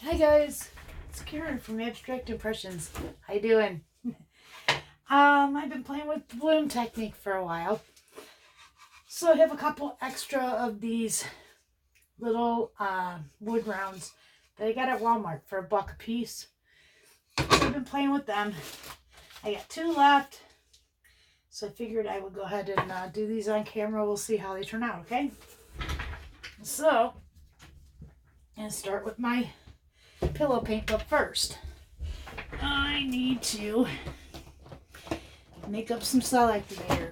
Hi guys, it's Karen from Abstract Impressions. How you doing? I've been playing with the bloom technique for a while. So I have a couple extra of these little wood rounds that I got at Walmart for $1 a piece. So I've been playing with them. I got 2 left. So I figured I would go ahead and do these on camera. We'll see how they turn out, okay? So, I'm going to start with my pillow paint, but first I need to make up some cell activator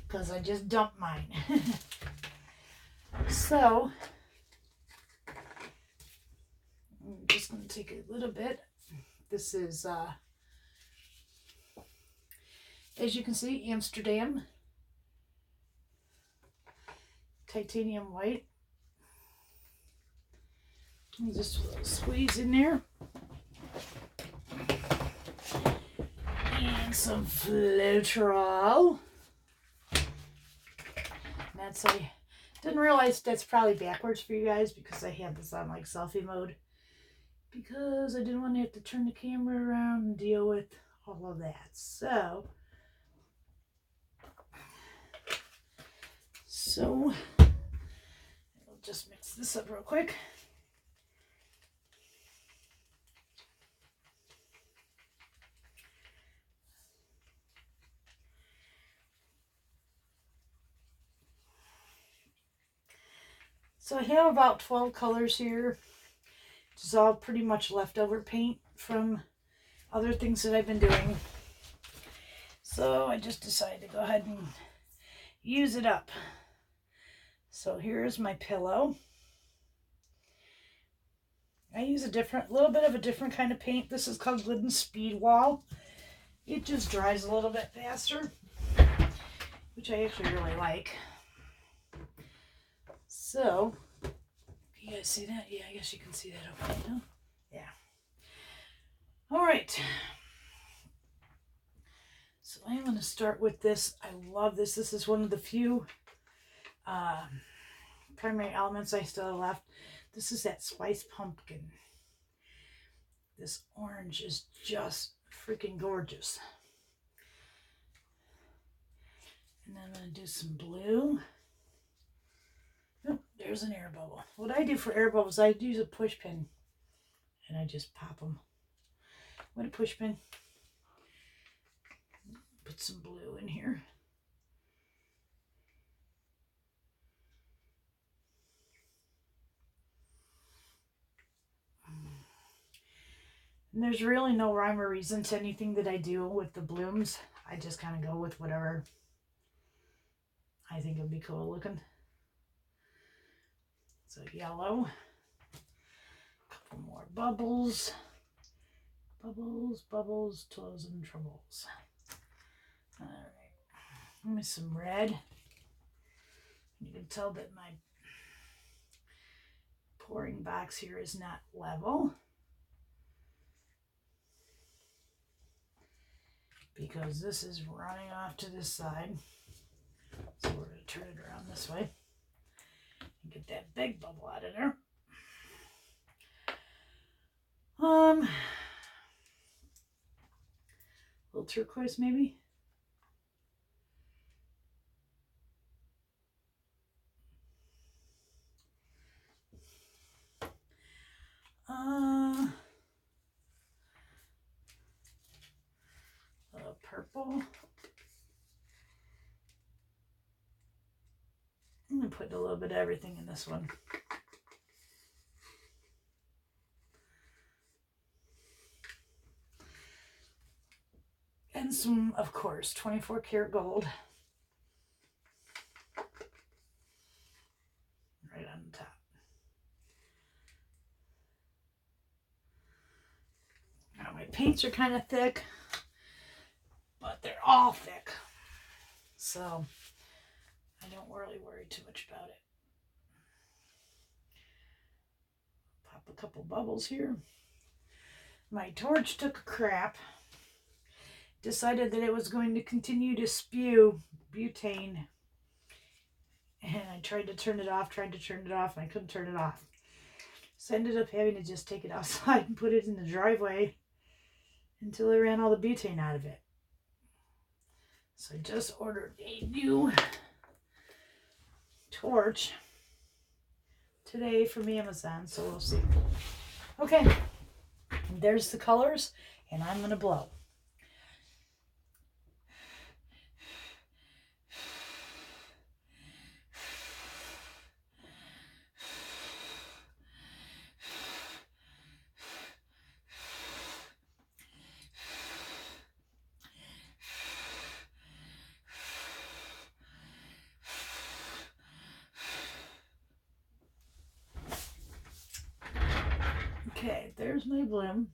because I just dumped mine. So I'm just going to take a little bit. This is as you can see, Amsterdam titanium white. Just a little squeeze in there. And some Floetrol. That's, I didn't realize that's probably backwards for you guys because I have this on like selfie mode. Because I didn't want to have to turn the camera around and deal with all of that. So I'll just mix this up real quick. So I have about 12 colors here. It's all pretty much leftover paint from other things that I've been doing. So I just decided to go ahead and use it up. So here's my pillow. I use a little bit of a different kind of paint. This is called Glidden Speed Wall. It just dries a little bit faster, which I actually really like. So, you guys see that? Yeah, I guess you can see that okay, huh? Yeah. All right. So I'm going to start with this. I love this. This is one of the few primary elements I still have left. This is that Spice Pumpkin. This orange is just freaking gorgeous. And then I'm going to do some blue. Oh, there's an air bubble. What I do for air bubbles, I use a push pin. And I just pop them with a push pin. Put some blue in here. And there's really no rhyme or reason to anything that I do with the blooms. I just kind of go with whatever I think would be cool looking. So yellow. A couple more bubbles. Bubbles, bubbles, toils and troubles. All right. Give me some red. You can tell that my pouring box here is not level, because this is running off to this side. So we're going to turn it around this way and get that big bubble out of there. A little turquoise maybe. Purple. I'm going to put a little bit of everything in this one. And some, of course, 24 karat gold. Right on the top. Now my paints are kind of thick, but they're all thick. So I don't really worry too much about it. Pop a couple bubbles here. My torch took a crap. Decided that it was going to continue to spew butane. And I tried to turn it off, and I couldn't turn it off. So I ended up having to just take it outside and put it in the driveway until I ran all the butane out of it. So I just ordered a new torch today from Amazon, so we'll see. Okay, there's the colors, and I'm going to blow. Okay, there's my bloom.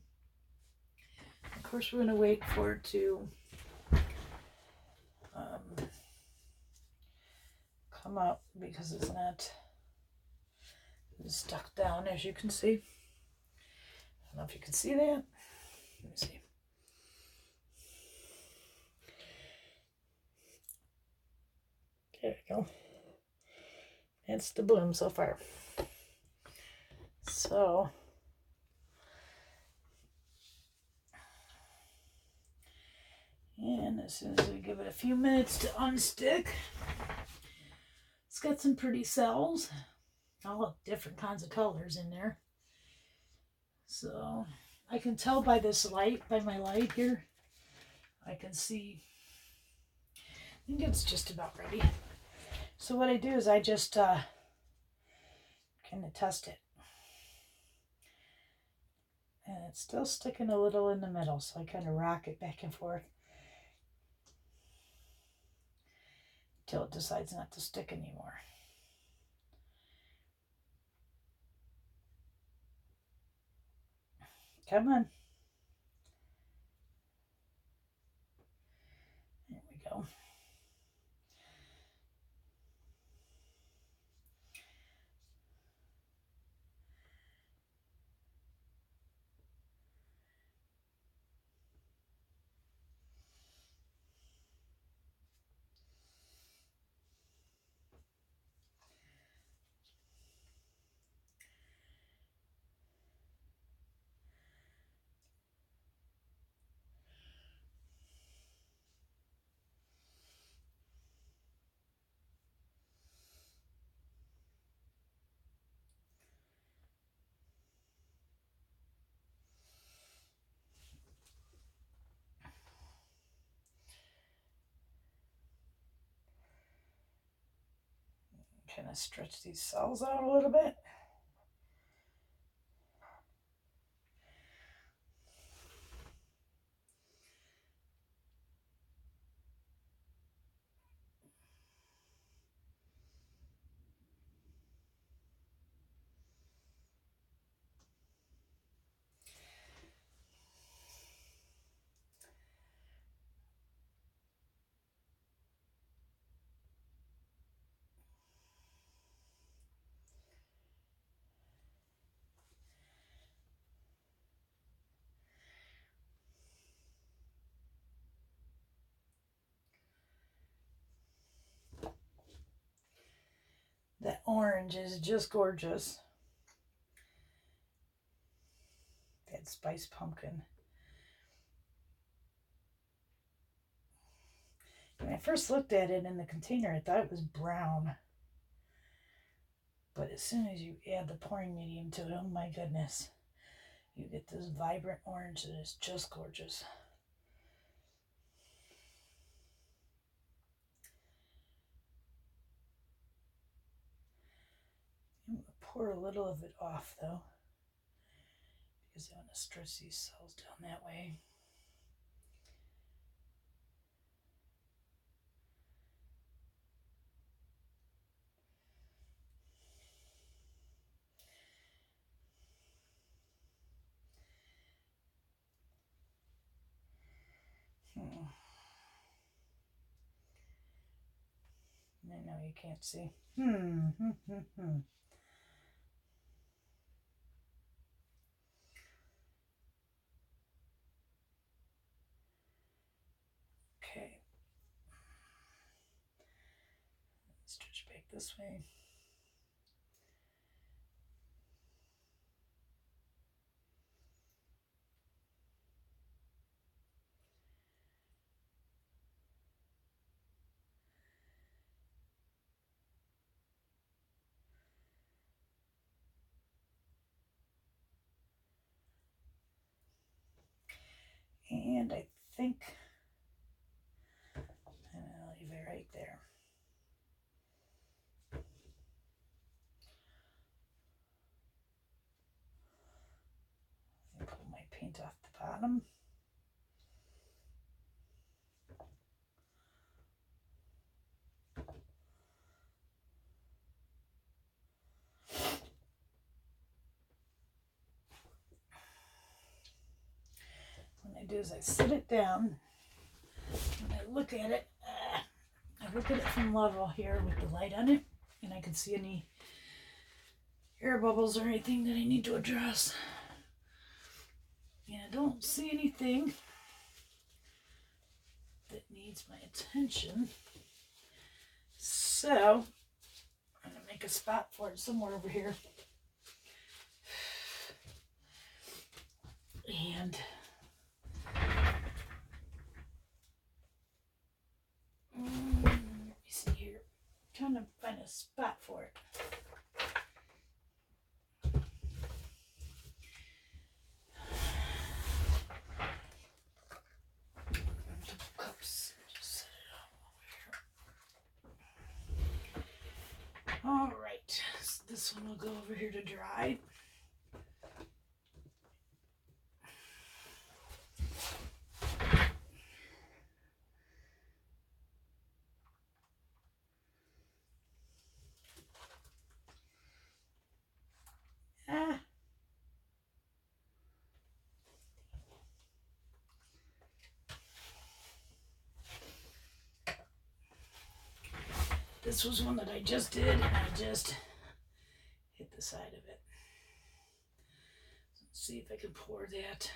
Of course, we're going to wait for it to come up because it's not stuck down, as you can see. I don't know if you can see that. Let me see. There we go. That's the bloom so far. So, and as soon as we give it a few minutes to unstick, it's got some pretty cells, all different kinds of colors in there. So I can tell by this light, by my light here, I can see, I think it's just about ready. So what I do is I just kind of test it. And it's still sticking a little in the middle, so I kind of rock it back and forth until it decides not to stick anymore. Come on. There we go. Kind of stretch these cells out a little bit. That orange is just gorgeous. That spice pumpkin. When I first looked at it in the container, I thought it was brown. But as soon as you add the pouring medium to it, oh my goodness, you get this vibrant orange that is just gorgeous. I'm going to pour a little of it off though, because I want to stretch these cells down that way. I know you can't see. Okay. Stretch back this way. And I think I'll leave it right there. Pull my paint off the bottom. What I do is I sit it down and I look at it. I look at it from level here with the light on it, and I can see any air bubbles or anything that I need to address. And I don't see anything that needs my attention. So I'm going to make a spot for it somewhere over here. And let me see here. I'm trying to find a spot for it. All right, so this one will go over here to dry. This was one that I just did, and I just hit the side of it. Let's see if I can pour that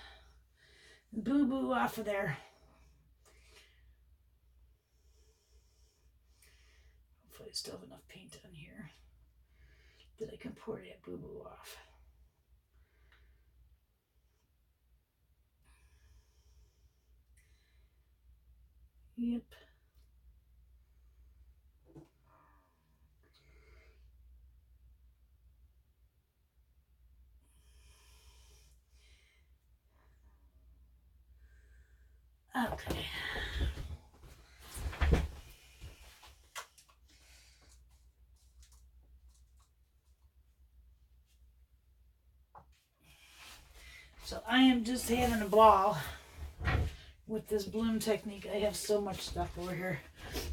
boo-boo off of there. Hopefully I still have enough paint on here that I can pour that boo-boo off. Yep. Okay. So I am just having a ball with this bloom technique. I have so much stuff over here.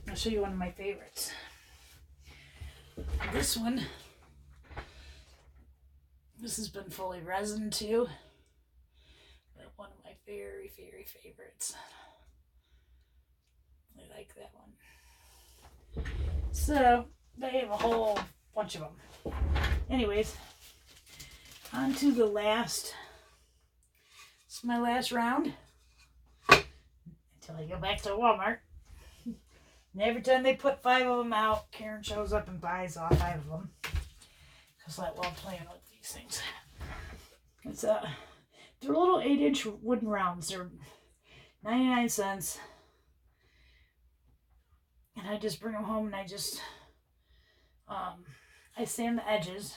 I'll show you one of my favorites. This one, this has been fully resin too. But one of my very, very favorites. I like that one. So they have a whole bunch of them. Anyways, on to the last. This is my last round until I go back to Walmart. And every time they put 5 of them out, Karen shows up and buys all 5 of them. Because I love playing with these things. It's they're little 8-inch wooden rounds. They're 99 cents. And I just bring them home and I just I sand the edges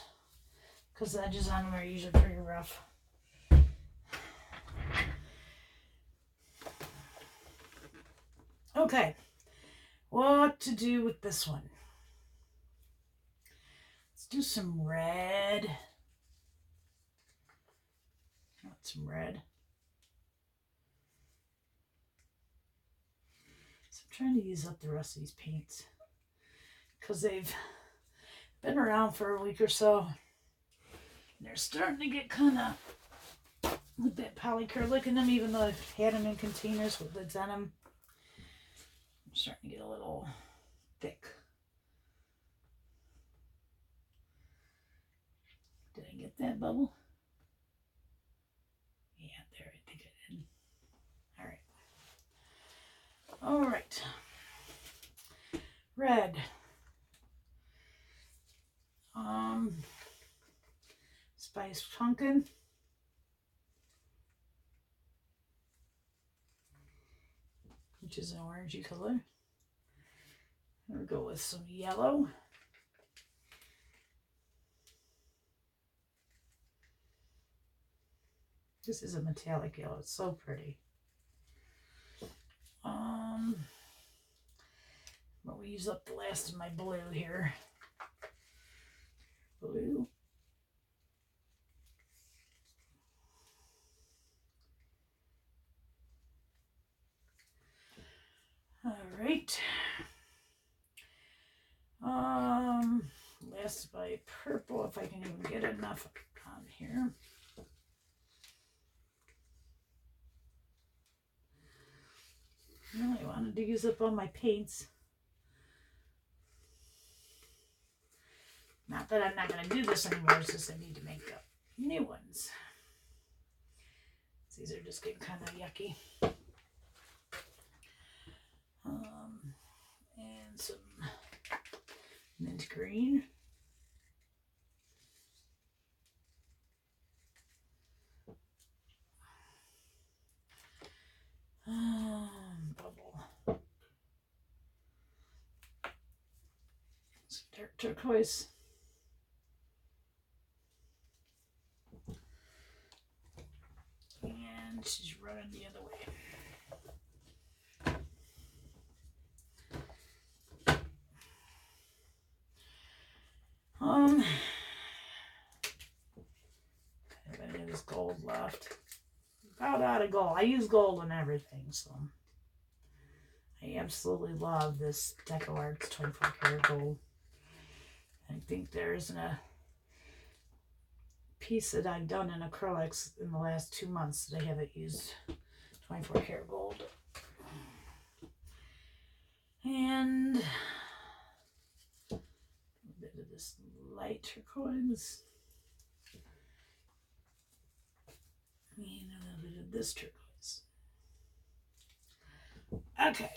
because the edges on them are usually pretty rough. Okay, what to do with this one? Let's do some red. I want some red. So I'm trying to use up the rest of these paints because they've been around for a week or so. They're starting to get kind of with that polycrylic in them, even though I've had them in containers with lids on them. I'm starting to get a little thick. Did I get that bubble? Yeah, there, I think I did. All right. All right. Red. Spice Pumpkin. Which is an orangey color. We'll go with some yellow. This is a metallic yellow. It's so pretty. use up the last of my blue here. Blue. All right. Last of my purple, if I can even get enough on here. I really wanted to use up all my paints. Not that I'm not going to do this anymore, it's just I need to make up new ones. These are just getting kind of yucky. And some mint green. Bubble. Some dark turquoise. And she's running the other way. If any of this gold left. About out of gold. I use gold on everything, so I absolutely love this DecoArts 24 karat gold. I think there isn't a piece that I've done in acrylics in the last 2 months that I haven't used 24 karat gold. And a bit of this light turquoise. And a little bit of this turquoise. Okay.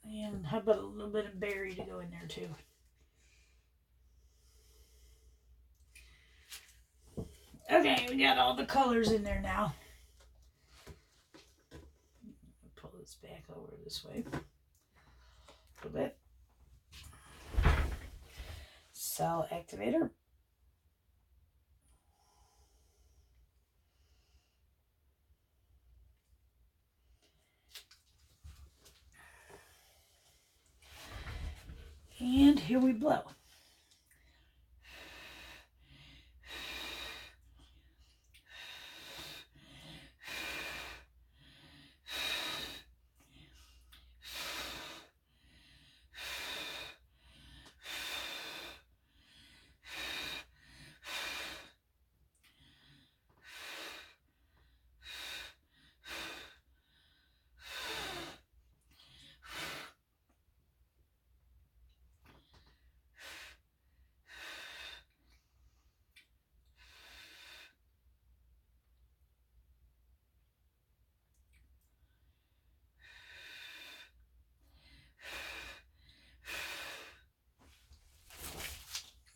And how about a little bit of berry to go in there too? Okay, we got all the colors in there now. Pull this back over this way a little bit. Cell activator. And here we blow.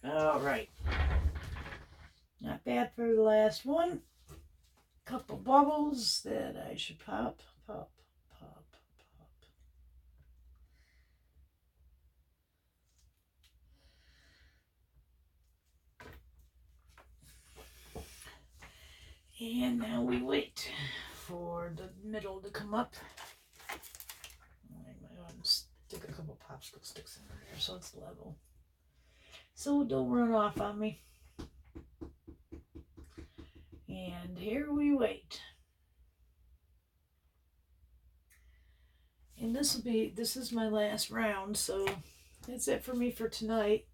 All right. Not bad for the last one. Couple bubbles that I should pop. And now we wait for the middle to come up. I might want to stick a couple popsicle sticks in there so it's level. So don't run off on me. And here we wait. And this is my last round, so that's it for me for tonight.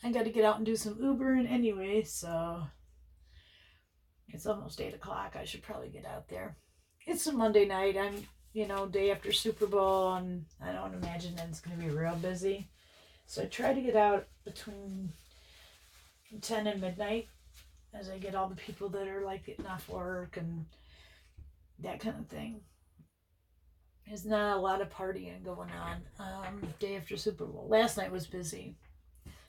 I got to get out and do some Ubering anyway, so it's almost 8 o'clock. I should probably get out there. It's a Monday night. I'm, day after Super Bowl, and I don't imagine that it's going to be real busy. So I try to get out between 10 and midnight as I get all the people that are like getting off work and that kind of thing. There's not a lot of partying going on day after Super Bowl. Last night was busy.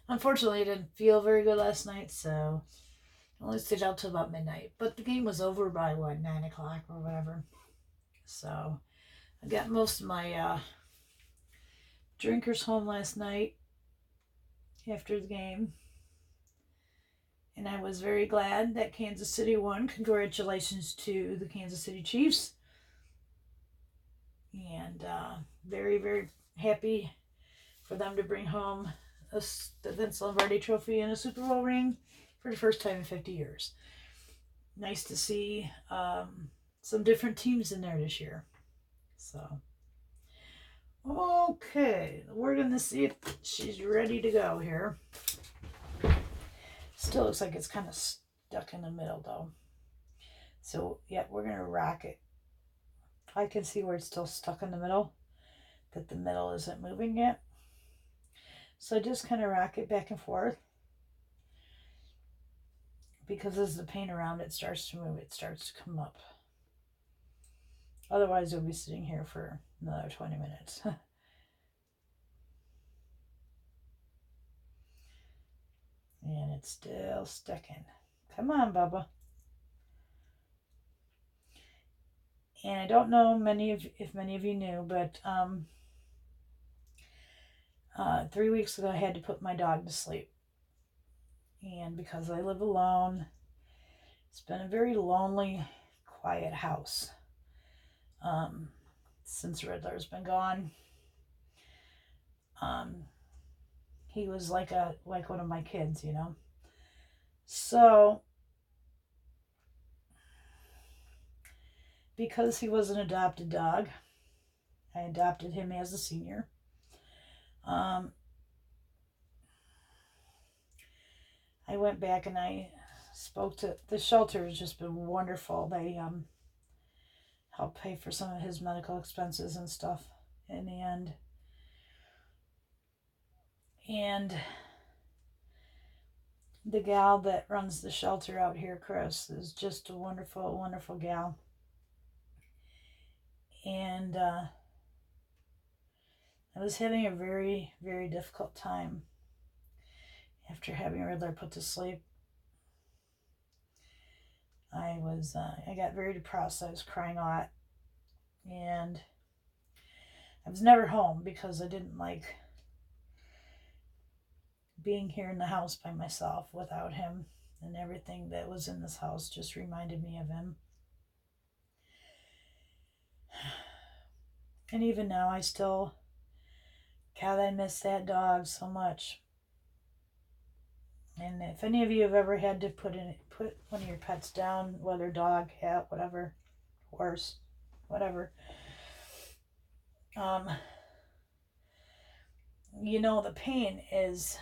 Unfortunately, I didn't feel very good last night, so I only stayed out till about midnight. But the game was over by, 9 o'clock or whatever. So I got most of my drinkers home last night after the game. And I was very glad that Kansas City won. Congratulations to the Kansas City Chiefs. And very, very happy for them to bring home the Vince Lombardi trophy and a Super Bowl ring for the first time in 50 years. Nice to see some different teams in there this year. So, okay, we're going to see if she's ready to go here. Still looks like it's kind of stuck in the middle though. So, yeah, we're going to rock it. I can see where it's still stuck in the middle, that the middle isn't moving yet. So just kind of rock it back and forth, because as the paint around it starts to move, it starts to come up. Otherwise, you'll be sitting here for another 20 minutes. And it's still sticking. Come on, Bubba. And I don't know if many of you knew, but 3 weeks ago I had to put my dog to sleep. And because I live alone, it's been a very lonely, quiet house since Riddler's been gone. He was like one of my kids, you know. So because he was an adopted dog, I adopted him as a senior. I went back and I spoke to the shelter. Has just been wonderful. They helped pay for some of his medical expenses and stuff in the end. And the gal that runs the shelter out here, Chris, is just a wonderful, wonderful gal. And I was having a very, very difficult time after having Riddler put to sleep. I got very depressed. I was crying a lot. And I was never home because I didn't like being here in the house by myself without him. And everything that was in this house just reminded me of him. And even now, God, I miss that dog so much. And if any of you have ever had to put one of your pets down, whether dog, cat, whatever, horse, whatever, you know the pain is,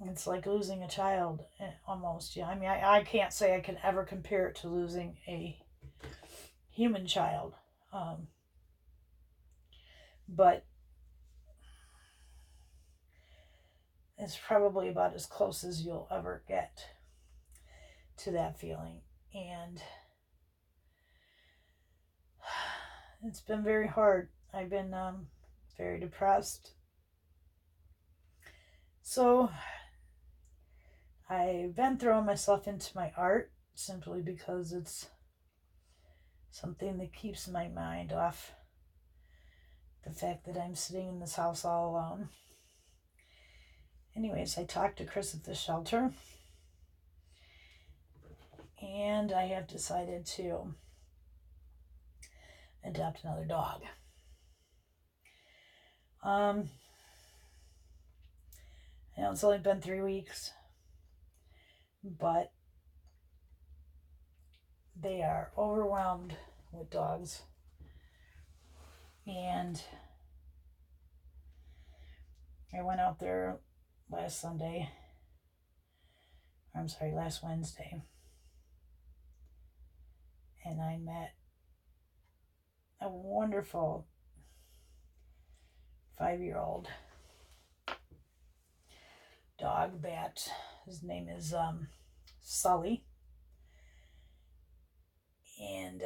it's like losing a child almost. Yeah, I mean, I can't say I can ever compare it to losing a human child, but it's probably about as close as you'll ever get to that feeling. And it's been very hard. I've been very depressed. So I've been throwing myself into my art simply because it's something that keeps my mind off the fact that I'm sitting in this house all alone. Anyways, I talked to Chris at the shelter, and I have decided to adopt another dog. I know it's only been 3 weeks, but they are overwhelmed with dogs. And I went out there last Wednesday, and I met a wonderful 5-year-old dog that his name is Sully, and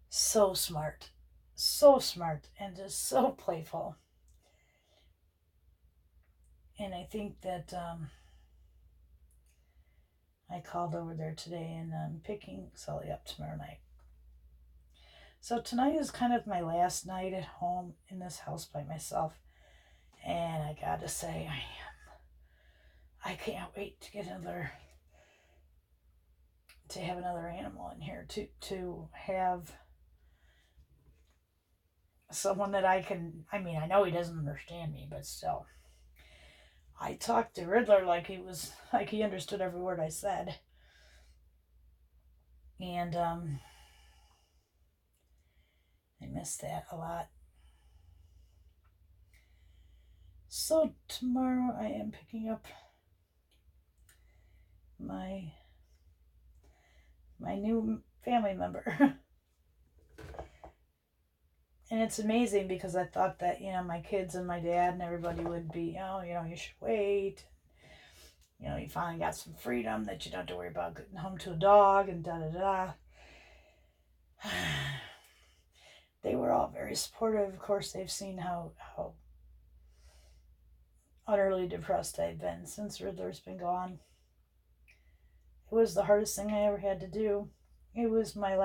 so smart, and just so playful. And I think that I called over there today, and I'm picking Sully up tomorrow night. So tonight is kind of my last night at home in this house by myself. And I gotta say, I can't wait to have another animal in here, to have someone that I know he doesn't understand me, but still. I talked to Riddler like he understood every word I said. And I miss that a lot. So tomorrow I am picking up my new family member. And it's amazing because I thought that, my kids and my dad and everybody would be, you should wait. You finally got some freedom that you don't have to worry about getting home to a dog and da da da. They were all very supportive. Of course, they've seen how utterly depressed I've been since Riddler's been gone. It was the hardest thing I ever had to do. It was the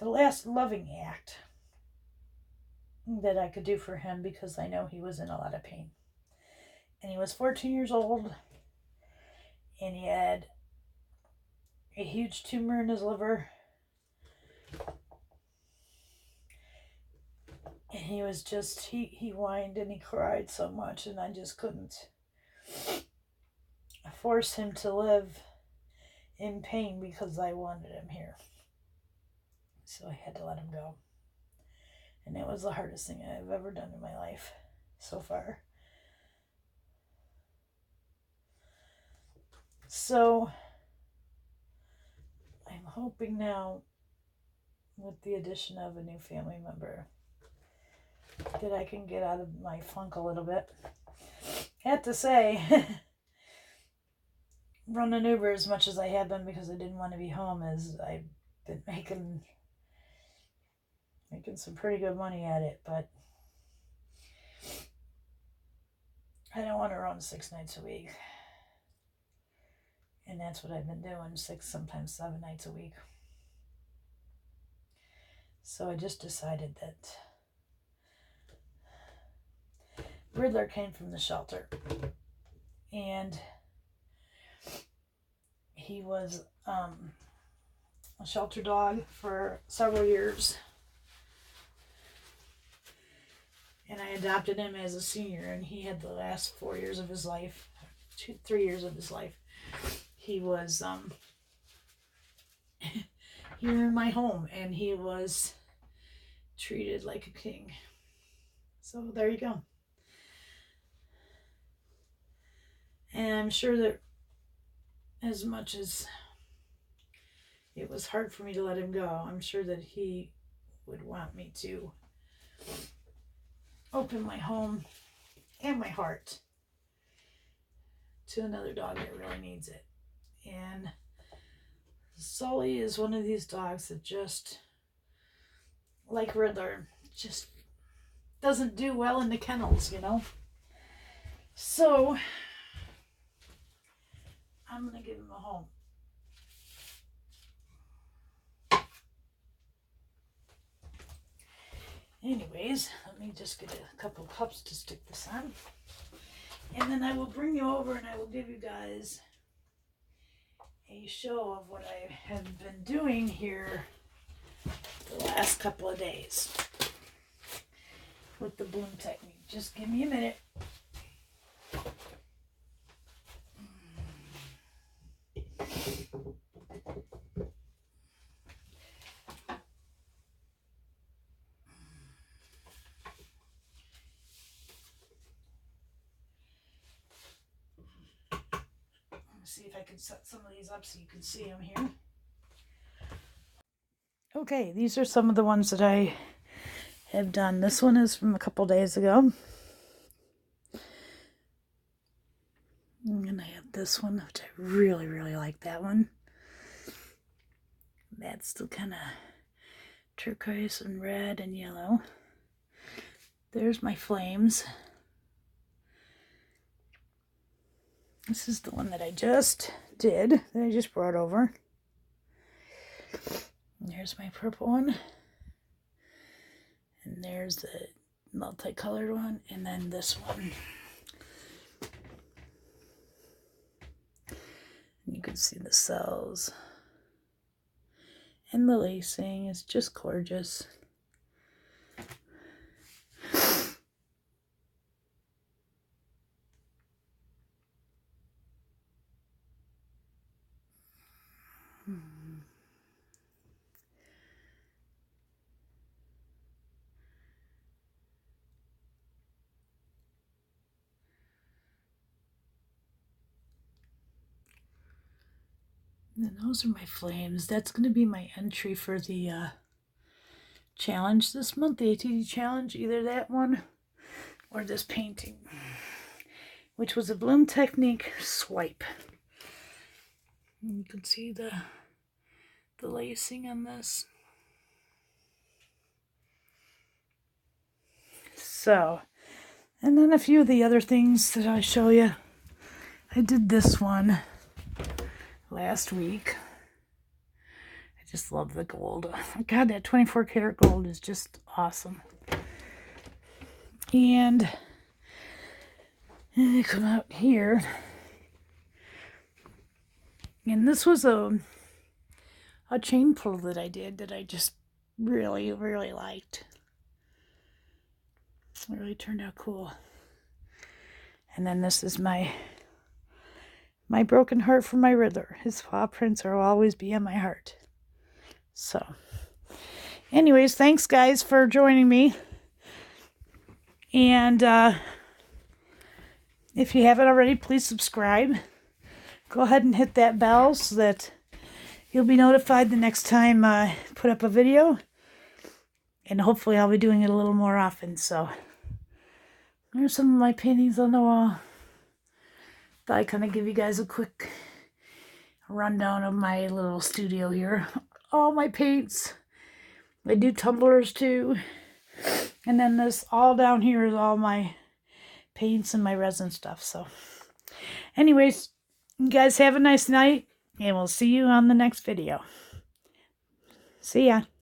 last loving act that I could do for him because I know he was in a lot of pain. And he was 14 years old, and he had a huge tumor in his liver. And he was just, he whined and he cried so much, and I just couldn't force him to live in pain because I wanted him here. So I had to let him go. And it was the hardest thing I've ever done in my life so far. So I'm hoping now, with the addition of a new family member, that I can get out of my funk a little bit. I have to say, running Uber as much as I have been because I didn't want to be home, is I've been making some pretty good money at it, but I don't want to run 6 nights a week. And that's what I've been doing, 6, sometimes 7 nights a week. So I just decided that Riddler came from the shelter. And he was a shelter dog for several years. And I adopted him as a senior, and he had the last 4 years of his life, 3 years of his life. He was here in my home, and he was treated like a king. So there you go. And I'm sure that as much as it was hard for me to let him go, I'm sure that he would want me to open my home and my heart to another dog that really needs it. And Sully is one of these dogs that just, like Riddler, just doesn't do well in the kennels, So I'm going to give him a home. Anyways, let me just get a couple cups to stick this on. And then I will bring you over and I will give you guys a show of what I have been doing here the last couple of days with the Bloom technique. Just give me a minute. See if I can set some of these up so you can see them here. Okay, these are some of the ones that I have done. This one is from a couple days ago. And I have this one, which I really, really like that one. That's still kind of turquoise and red and yellow. There's my flames. This is the one that I just did, that I just brought over. And there's my purple one. And there's the multicolored one. And then this one. And you can see the cells. And the lacing is just gorgeous. And then those are my flames. That's going to be my entry for the challenge this month, the ATD challenge. Either that one or this painting, which was a Bloom Technique swipe. And you can see the lacing on this. So, and then a few of the other things that I show you. I did this one last week. I just love the gold. God, that 24 karat gold is just awesome. And I come out here. And this was a chain pull that I did that I just really, really liked. It really turned out cool. And then this is my broken heart from my Riddler. His paw prints will always be on my heart. So, anyways, thanks guys for joining me. And if you haven't already, please subscribe. Go ahead and hit that bell so that you'll be notified the next time I put up a video. And hopefully I'll be doing it a little more often. So, there's some of my paintings on the wall. Thought I'd kind of give you guys a quick rundown of my little studio here. All my paints. I do tumblers too. And then this all down here is all my paints and my resin stuff. So anyways, you guys have a nice night. And we'll see you on the next video. See ya.